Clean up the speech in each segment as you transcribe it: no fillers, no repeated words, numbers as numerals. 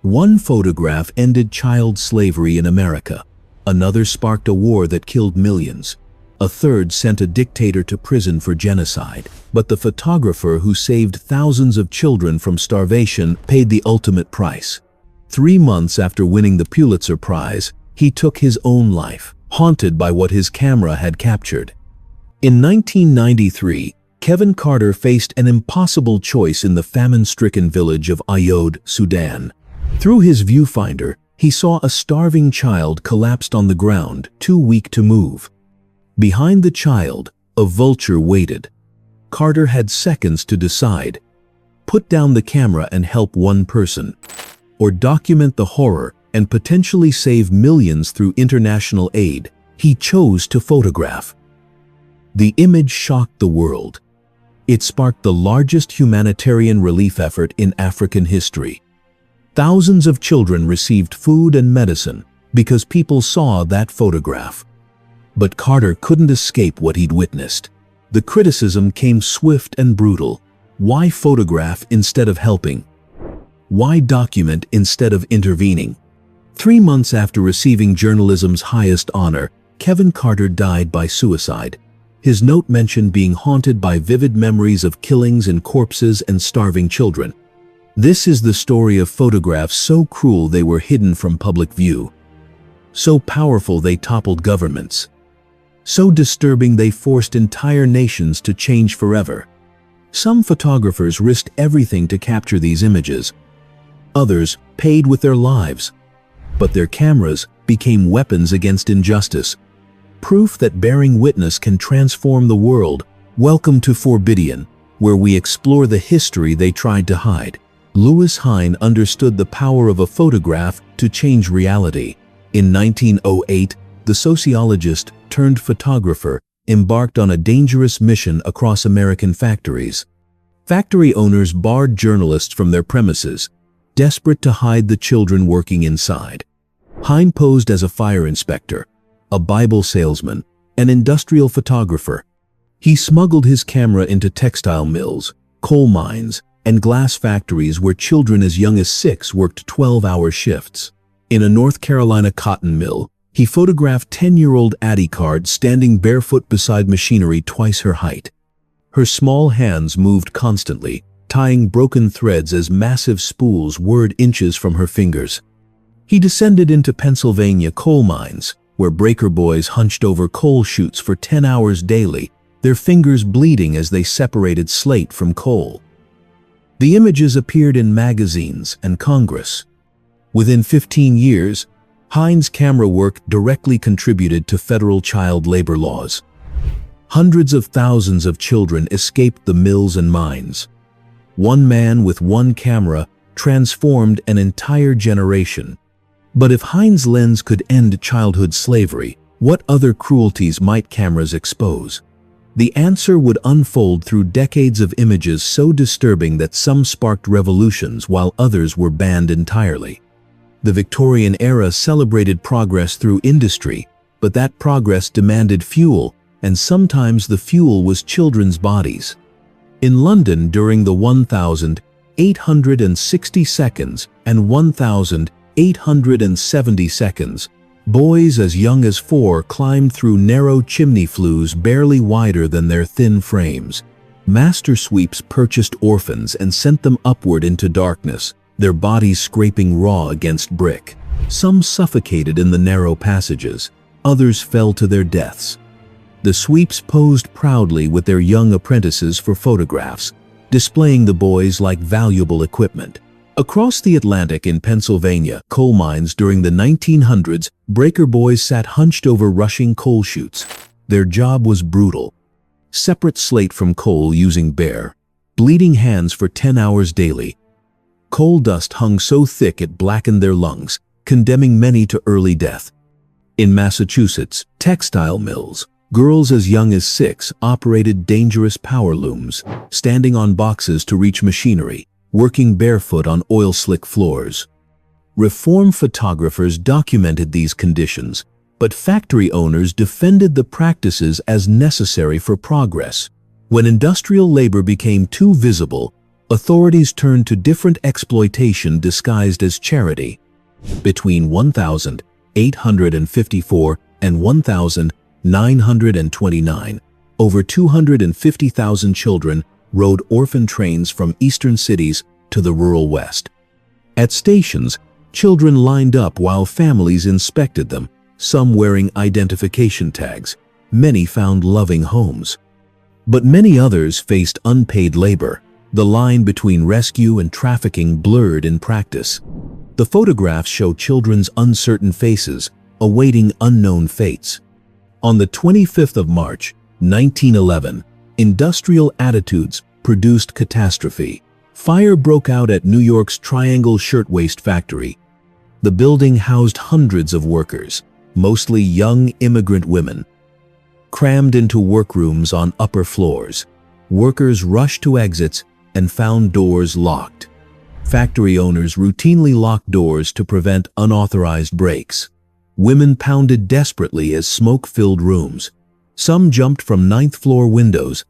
One photograph ended child slavery in America. Another sparked a war that killed millions. A third sent a dictator to prison for genocide. But the photographer who saved thousands of children from starvation paid the ultimate price. 3 months after winning the Pulitzer Prize, he took his own life, haunted by what his camera had captured. In 1993, Kevin Carter faced an impossible choice in the famine-stricken village of Ayoud, Sudan. Through his viewfinder, he saw a starving child collapsed on the ground, too weak to move. Behind the child, a vulture waited. Carter had seconds to decide: put down the camera and help one person, or document the horror and potentially save millions through international aid. He chose to photograph. The image shocked the world. It sparked the largest humanitarian relief effort in African history. Thousands of children received food and medicine because people saw that photograph. But Carter couldn't escape what he'd witnessed. The criticism came swift and brutal. Why photograph instead of helping? Why document instead of intervening? 3 months after receiving journalism's highest honor, Kevin Carter died by suicide. His note mentioned being haunted by vivid memories of killings and corpses and starving children. This is the story of photographs so cruel they were hidden from public view, so powerful they toppled governments, so disturbing they forced entire nations to change forever. Some photographers risked everything to capture these images. Others paid with their lives. But their cameras became weapons against injustice. Proof that bearing witness can transform the world. Welcome to Forbidian, where we explore the history they tried to hide. Lewis Hine understood the power of a photograph to change reality. In 1908, the sociologist turned photographer embarked on a dangerous mission across American factories. Factory owners barred journalists from their premises, desperate to hide the children working inside. Hine posed as a fire inspector, a Bible salesman, an industrial photographer. He smuggled his camera into textile mills, coal mines, and glass factories where children as young as 6 worked 12-hour shifts. In a North Carolina cotton mill, he photographed 10-year-old Addie Card standing barefoot beside machinery twice her height. Her small hands moved constantly, tying broken threads as massive spools whirred inches from her fingers. He descended into Pennsylvania coal mines, where breaker boys hunched over coal chutes for 10 hours daily, their fingers bleeding as they separated slate from coal. The images appeared in magazines and Congress. Within 15 years, Hine's camera work directly contributed to federal child labor laws. Hundreds of thousands of children escaped the mills and mines. One man with one camera transformed an entire generation. But if Hine's lens could end childhood slavery, what other cruelties might cameras expose? The answer would unfold through decades of images so disturbing that some sparked revolutions while others were banned entirely. The Victorian era celebrated progress through industry, but that progress demanded fuel, and sometimes the fuel was children's bodies. In London during the 1,860 seconds and 1,870 seconds, boys as young as 4 climbed through narrow chimney flues barely wider than their thin frames. Master sweeps purchased orphans and sent them upward into darkness, their bodies scraping raw against brick. Some suffocated in the narrow passages, others fell to their deaths. The sweeps posed proudly with their young apprentices for photographs, displaying the boys like valuable equipment. Across the Atlantic in Pennsylvania coal mines during the 1900s, breaker boys sat hunched over rushing coal chutes. Their job was brutal. Separate slate from coal using bare, bleeding hands for 10 hours daily. Coal dust hung so thick it blackened their lungs, condemning many to early death. In Massachusetts, textile mills, girls as young as 6 operated dangerous power looms, standing on boxes to reach machinery, working barefoot on oil-slick floors. Reform photographers documented these conditions, but factory owners defended the practices as necessary for progress. When industrial labor became too visible, authorities turned to different exploitation disguised as charity. Between 1,854 and 1,929, over 250,000 children rode orphan trains from eastern cities to the rural West. At stations, children lined up while families inspected them, some wearing identification tags. Many found loving homes. But many others faced unpaid labor. The line between rescue and trafficking blurred in practice. The photographs show children's uncertain faces, awaiting unknown fates. On the 25th of March, 1911, industrial attitudes produced catastrophe. Fire broke out at New York's Triangle Shirtwaist Factory. The building housed hundreds of workers, mostly young immigrant women. Crammed into workrooms on upper floors, workers rushed to exits and found doors locked. Factory owners routinely locked doors to prevent unauthorized breaks. Women pounded desperately as smoke filled rooms. Some jumped from ninth-floor windows.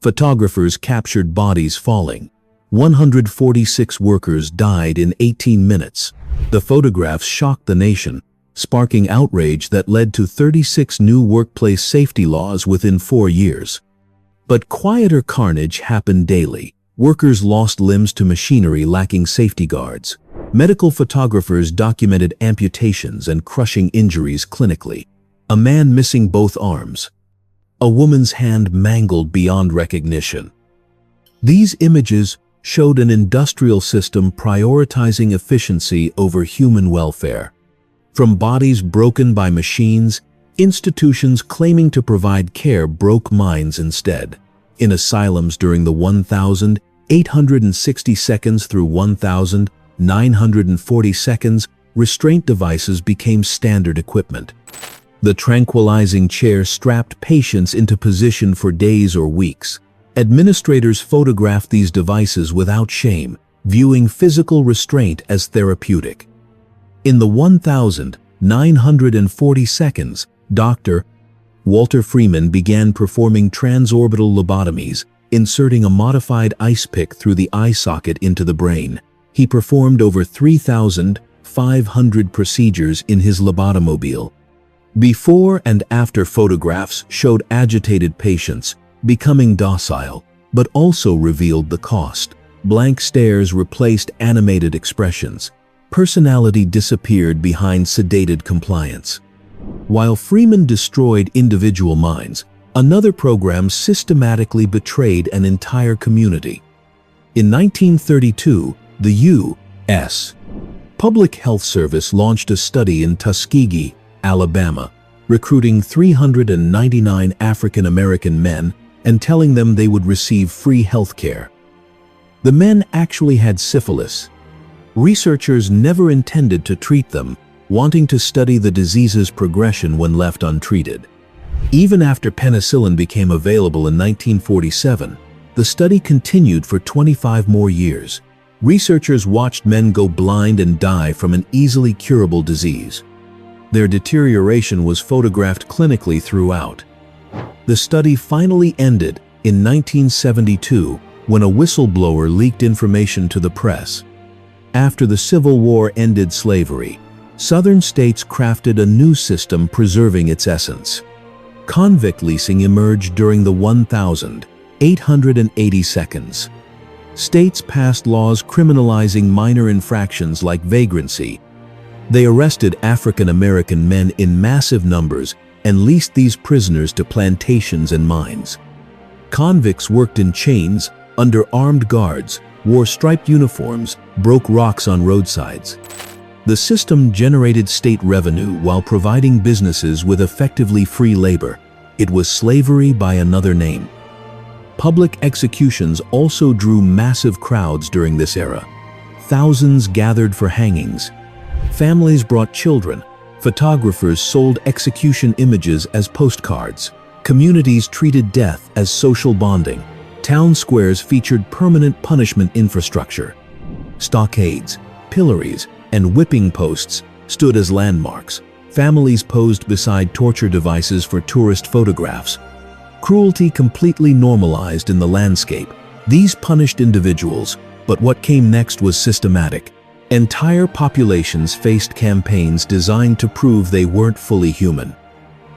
Photographers captured bodies falling. 146 workers died in 18 minutes. The photographs shocked the nation, sparking outrage that led to 36 new workplace safety laws within 4 years. But quieter carnage happened daily. Workers lost limbs to machinery lacking safety guards. Medical photographers documented amputations and crushing injuries clinically. A man missing both arms. A woman's hand mangled beyond recognition. These images showed an industrial system prioritizing efficiency over human welfare. From bodies broken by machines, institutions claiming to provide care broke minds instead. In asylums during the 1,860 seconds through 1,940 seconds, restraint devices became standard equipment. The tranquilizing chair strapped patients into position for days or weeks. Administrators photographed these devices without shame, viewing physical restraint as therapeutic. In the 1,940 seconds, Dr. Walter Freeman began performing transorbital lobotomies, inserting a modified ice pick through the eye socket into the brain. He performed over 3,500 procedures in his lobotomobile. Before and after photographs showed agitated patients becoming docile, but also revealed the cost. Blank stares replaced animated expressions. Personality disappeared behind sedated compliance. While Freeman destroyed individual minds, another program systematically betrayed an entire community. In 1932, the U.S. Public Health Service launched a study in Tuskegee, Alabama, recruiting 399 African American men and telling them they would receive free health care. The men actually had syphilis. Researchers never intended to treat them, wanting to study the disease's progression when left untreated. Even after penicillin became available in 1947, the study continued for 25 more years. Researchers watched men go blind and die from an easily curable disease. Their deterioration was photographed clinically throughout. The study finally ended in 1972 when a whistleblower leaked information to the press. After the Civil War ended slavery, Southern states crafted a new system preserving its essence. Convict leasing emerged during the 1,880 seconds. States passed laws criminalizing minor infractions like vagrancy. They arrested African American men in massive numbers and leased these prisoners to plantations and mines. Convicts worked in chains, under armed guards, wore striped uniforms, broke rocks on roadsides. The system generated state revenue while providing businesses with effectively free labor. It was slavery by another name. Public executions also drew massive crowds during this era. Thousands gathered for hangings. Families brought children. Photographers sold execution images as postcards. Communities treated death as social bonding. Town squares featured permanent punishment infrastructure. Stockades, pillories, and whipping posts stood as landmarks. Families posed beside torture devices for tourist photographs. Cruelty completely normalized in the landscape. These punished individuals, but what came next was systematic. Entire populations faced campaigns designed to prove they weren't fully human.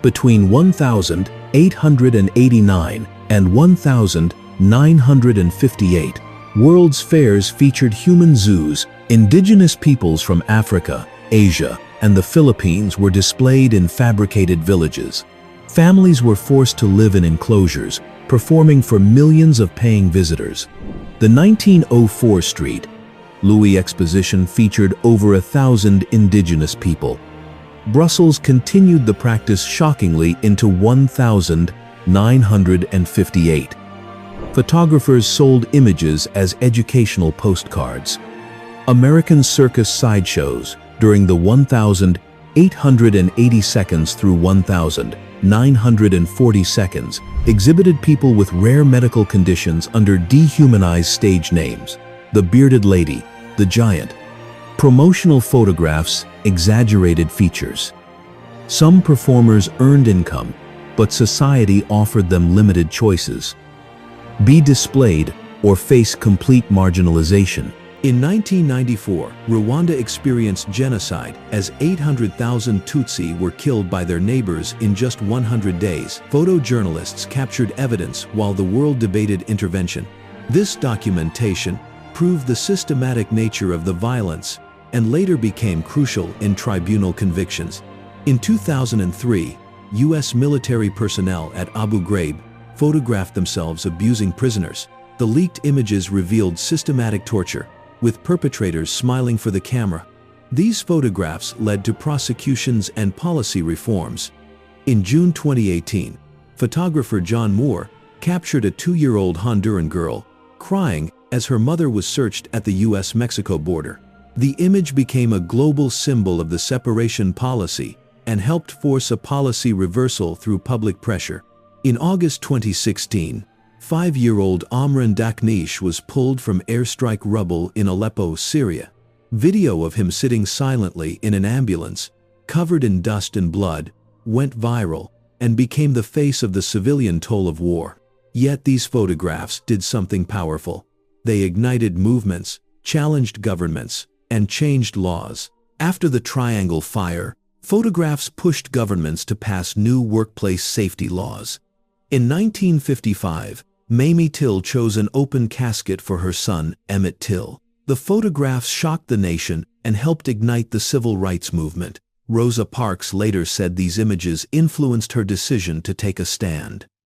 Between 1889 and 1958, World's fairs featured human zoos. Indigenous peoples from Africa, Asia, and the Philippines were displayed in fabricated villages. Families were forced to live in enclosures, performing for millions of paying visitors. The 1904 Street Louis Exposition featured over 1,000 indigenous people. Brussels continued the practice shockingly into 1958. Photographers sold images as educational postcards. American circus sideshows during the 1,880 seconds through 1,940 seconds exhibited people with rare medical conditions under dehumanized stage names: the bearded lady, the giant. Promotional photographs exaggerated features. Some performers earned income, but society offered them limited choices: be displayed or face complete marginalization. In 1994, Rwanda experienced genocide as 800,000 Tutsi were killed by their neighbors in just 100 days. Photojournalists captured evidence while the world debated intervention. This documentation proved the systematic nature of the violence and later became crucial in tribunal convictions. In 2003, U.S. military personnel at Abu Ghraib photographed themselves abusing prisoners. The leaked images revealed systematic torture, with perpetrators smiling for the camera. These photographs led to prosecutions and policy reforms. In June 2018, photographer John Moore captured a 2-year-old Honduran girl crying as her mother was searched at the U.S.-Mexico border. The image became a global symbol of the separation policy and helped force a policy reversal through public pressure. In August 2016, 5-year-old Amran Daknish was pulled from airstrike rubble in Aleppo, Syria. Video of him sitting silently in an ambulance, covered in dust and blood, went viral and became the face of the civilian toll of war. Yet these photographs did something powerful. They ignited movements, challenged governments, and changed laws. After the Triangle Fire, photographs pushed governments to pass new workplace safety laws. In 1955, Mamie Till chose an open casket for her son, Emmett Till. The photographs shocked the nation and helped ignite the civil rights movement. Rosa Parks later said these images influenced her decision to take a stand.